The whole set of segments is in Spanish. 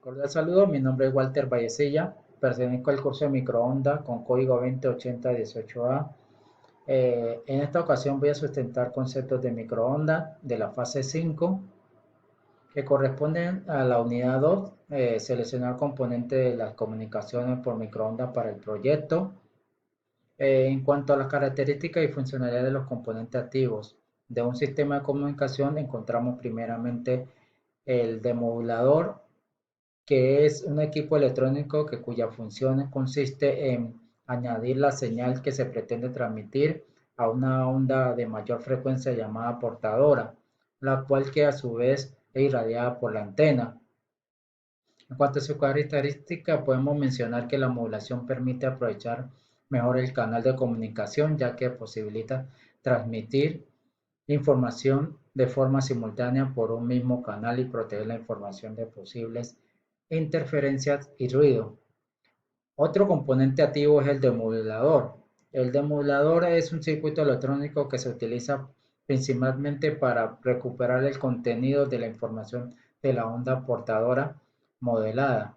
Cordial saludo, mi nombre es Walter Vallecilla, pertenezco al curso de microondas con código 208018A. En esta ocasión voy a sustentar conceptos de microondas de la fase 5 que corresponden a la unidad 2, seleccionar componentes de las comunicaciones por microondas para el proyecto. En cuanto a las características y funcionalidades de los componentes activos de un sistema de comunicación, encontramos primeramente el demodulador, que es un equipo electrónico cuya función consiste en añadir la señal que se pretende transmitir a una onda de mayor frecuencia llamada portadora, la cual que a su vez es irradiada por la antena. En cuanto a su característica, podemos mencionar que la modulación permite aprovechar mejor el canal de comunicación, ya que posibilita transmitir información de forma simultánea por un mismo canal y proteger la información de posibles interferencias y ruido. Otro componente activo es el demodulador. El demodulador es un circuito electrónico que se utiliza principalmente para recuperar el contenido de la información de la onda portadora modelada.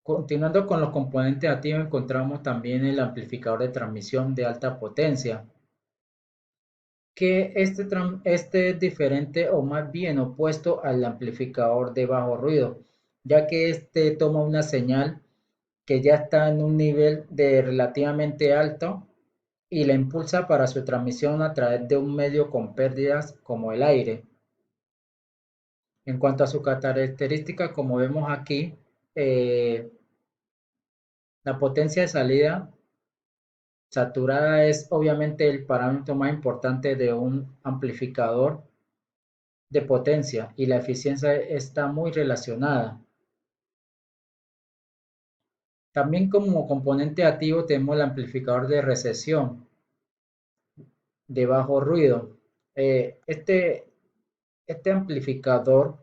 Continuando con los componentes activos, encontramos también el amplificador de transmisión de alta potencia, que este es diferente o más bien opuesto al amplificador de bajo ruido, ya que este toma una señal que ya está en un nivel de relativamente alto y la impulsa para su transmisión a través de un medio con pérdidas como el aire. En cuanto a su característica, como vemos aquí, eh, la potencia de salida saturada es obviamente el parámetro más importante de un amplificador de potencia y la eficiencia está muy relacionada. También como componente activo tenemos el amplificador de recesión de bajo ruido. Este amplificador,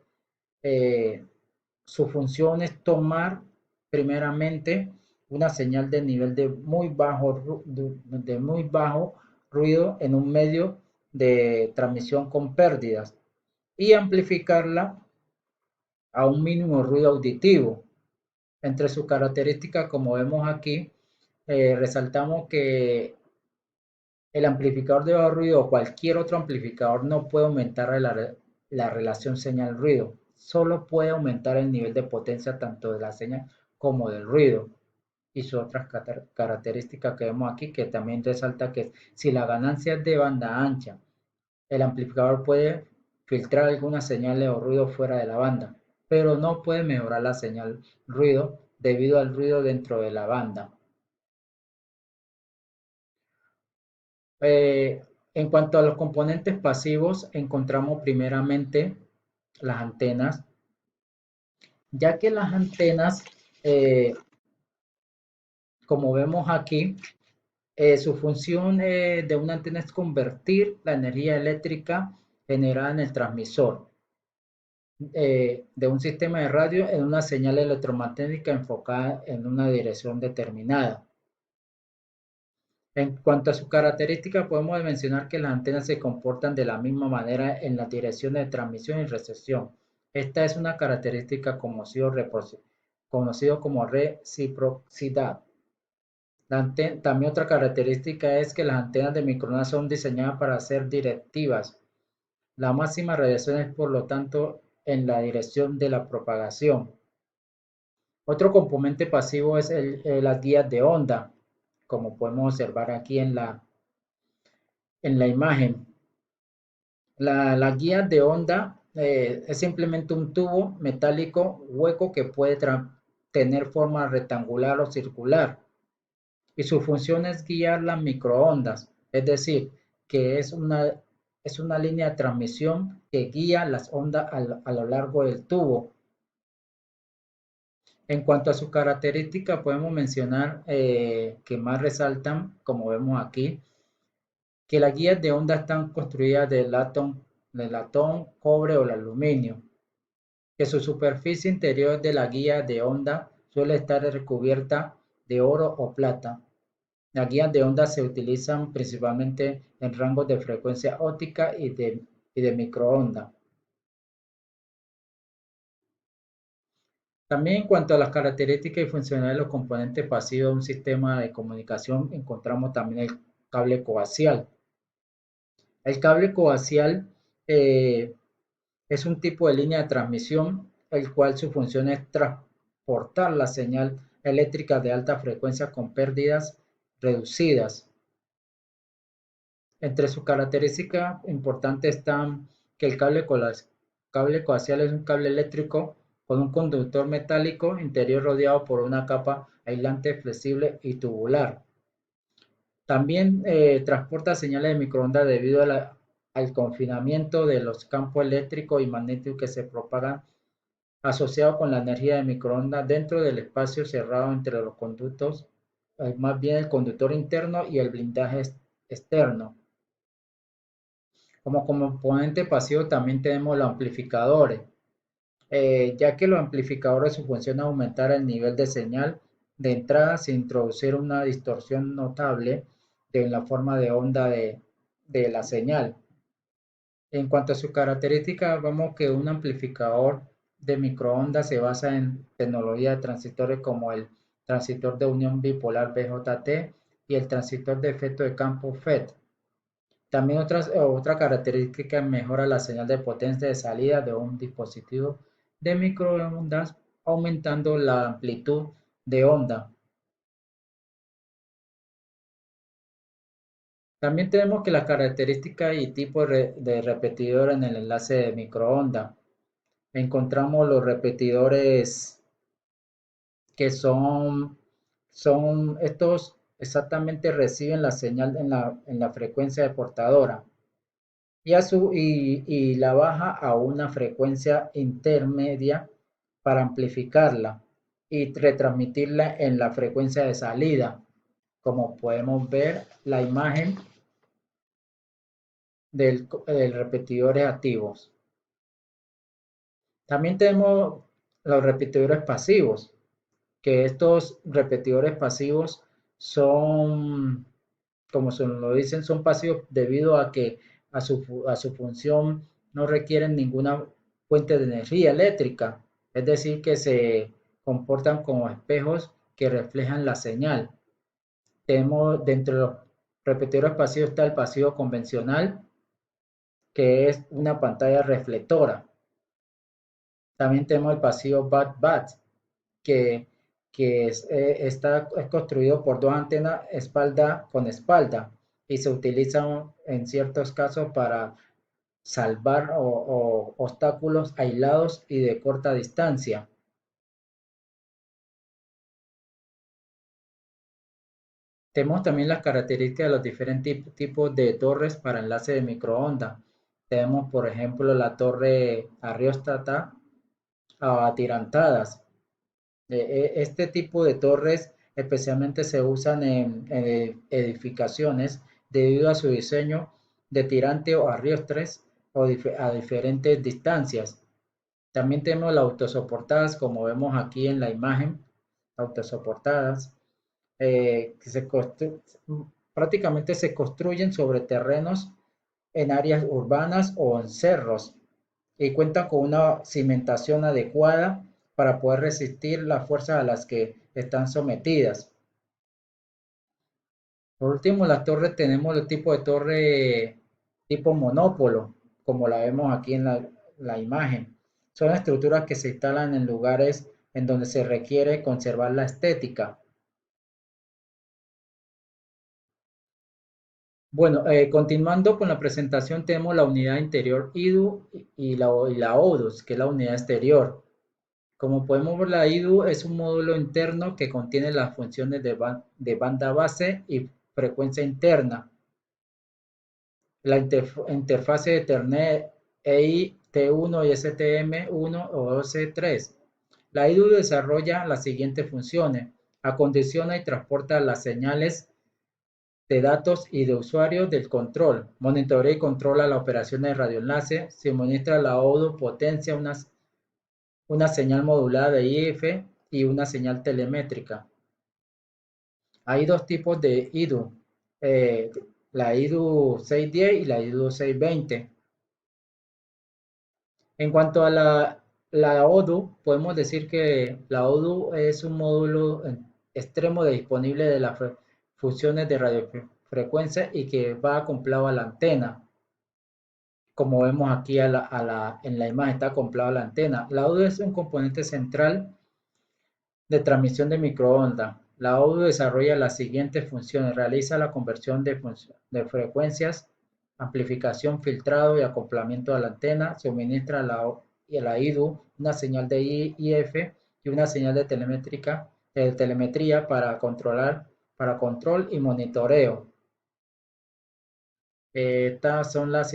eh, su función es tomar primeramente una señal de nivel de muy bajo ruido en un medio de transmisión con pérdidas y amplificarla a un mínimo ruido auditivo. Entre sus características, como vemos aquí, resaltamos que el amplificador de bajo ruido o cualquier otro amplificador no puede aumentar la relación señal-ruido, solo puede aumentar el nivel de potencia tanto de la señal como del ruido. Y su otras características que vemos aquí, que también resalta que si la ganancia es de banda ancha, el amplificador puede filtrar algunas señales o ruido fuera de la banda, pero no puede mejorar la señal ruido debido al ruido dentro de la banda. Eh, en cuanto a los componentes pasivos, encontramos primeramente las antenas, ya que las antenas, eh, como vemos aquí, su función de una antena es convertir la energía eléctrica generada en el transmisor de un sistema de radio en una señal electromagnética enfocada en una dirección determinada. En cuanto a su característica, podemos mencionar que las antenas se comportan de la misma manera en las direcciones de transmisión y recepción. Esta es una característica conocido como reciprocidad. También otra característica es que las antenas de microondas son diseñadas para ser directivas. La máxima radiación es, por lo tanto, en la dirección de la propagación. Otro componente pasivo es las guías de onda, como podemos observar aquí en la imagen. La guía de onda es simplemente un tubo metálico hueco que puede tener forma rectangular o circular y su función es guiar las microondas, es decir, que es una línea de transmisión que guía las ondas a lo largo del tubo. En cuanto a su característica, podemos mencionar que más resaltan, como vemos aquí, que las guías de onda están construidas de latón, cobre o el aluminio, que su superficie interior de la guía de onda suele estar recubierta de oro o plata. Las guías de onda se utilizan principalmente en rangos de frecuencia óptica y y de microondas. También en cuanto a las características y funcionalidades de los componentes pasivos de un sistema de comunicación, encontramos también el cable coaxial. El cable coaxial eh, es un tipo de línea de transmisión, el cual su función es transportar la señal eléctrica de alta frecuencia con pérdidas reducidas. Entre sus características importantes están que el cable coaxial es un cable eléctrico con un conductor metálico interior rodeado por una capa aislante flexible y tubular. También transporta señales de microondas debido al confinamiento de los campos eléctricos y magnéticos que se propagan asociado con la energía de microondas dentro del espacio cerrado entre los conductos, más bien el conductor interno y el blindaje externo. Como componente pasivo también tenemos los amplificadores, ya que los amplificadores su función es aumentar el nivel de señal de entrada sin introducir una distorsión notable de la forma de onda de la señal. En cuanto a sus características, vemos que un amplificador de microondas se basa en tecnología de transistores como el transistor de unión bipolar BJT y el transistor de efecto de campo FET. También otra característica mejora la señal de potencia de salida de un dispositivo de microondas, aumentando la amplitud de onda. También tenemos que las características y tipo de repetidor en el enlace de microondas. Encontramos los repetidores que son estos exactamente reciben la señal en la frecuencia de portadora y la baja a una frecuencia intermedia para amplificarla y retransmitirla en la frecuencia de salida, como podemos ver la imagen del repetidores activos. También tenemos los repetidores pasivos, que estos repetidores pasivos son, como se lo dicen, son pasivos debido a que a su función no requieren ninguna fuente de energía eléctrica, es decir, que se comportan como espejos que reflejan la señal. Tenemos dentro de los repetidores pasivos está el pasivo convencional, que es una pantalla reflectora. También tenemos el pasivo bat-bat, que, es construido por dos antenas espalda con espalda y se utiliza en ciertos casos para salvar o obstáculos aislados y de corta distancia. Tenemos también las características de los diferentes tipos de torres para enlace de microondas. Tenemos, por ejemplo, la torre arrióstata o atirantadas. Este tipo de torres especialmente se usan en edificaciones debido a su diseño de tirante o arriostres o a diferentes distancias. También tenemos las autosoportadas, como vemos aquí en la imagen, autosoportadas, que prácticamente se construyen sobre terrenos en áreas urbanas o en cerros y cuentan con una cimentación adecuada para poder resistir las fuerzas a las que están sometidas. Por último, las torres tenemos el tipo de torre tipo monópolo, como la vemos aquí en la imagen. Son estructuras que se instalan en lugares en donde se requiere conservar la estética. Bueno, continuando con la presentación, tenemos la unidad interior IDU y la ODUS, que es la unidad exterior. Como podemos ver, la IDU es un módulo interno que contiene las funciones de banda base y frecuencia interna. La interfase de Ethernet EI T1 y STM1 o OC3. La IDU desarrolla las siguientes funciones. Acondiciona y transporta las señales de datos y de usuarios del control. Monitorea y controla la operación de radioenlace. Suministra la ODU potencia una señal modulada de IF y una señal telemétrica. Hay dos tipos de IDU, la IDU 610 y la IDU 620. En cuanto a la ODU, podemos decir que la ODU es un módulo extremo disponible de las funciones de radiofrecuencia y que va acoplado a la antena. Como vemos aquí en la imagen, está acoplado a la antena. La ODU es un componente central de transmisión de microondas. La ODU desarrolla las siguientes funciones. Realiza la conversión de frecuencias, amplificación, filtrado y acoplamiento a la antena. Suministra a la IDU una señal de IF y una señal de telemetría para control y monitoreo. Estas son las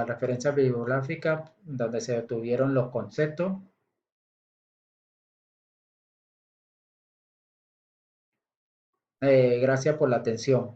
referencias bibliográficas donde se obtuvieron los conceptos. Gracias por la atención.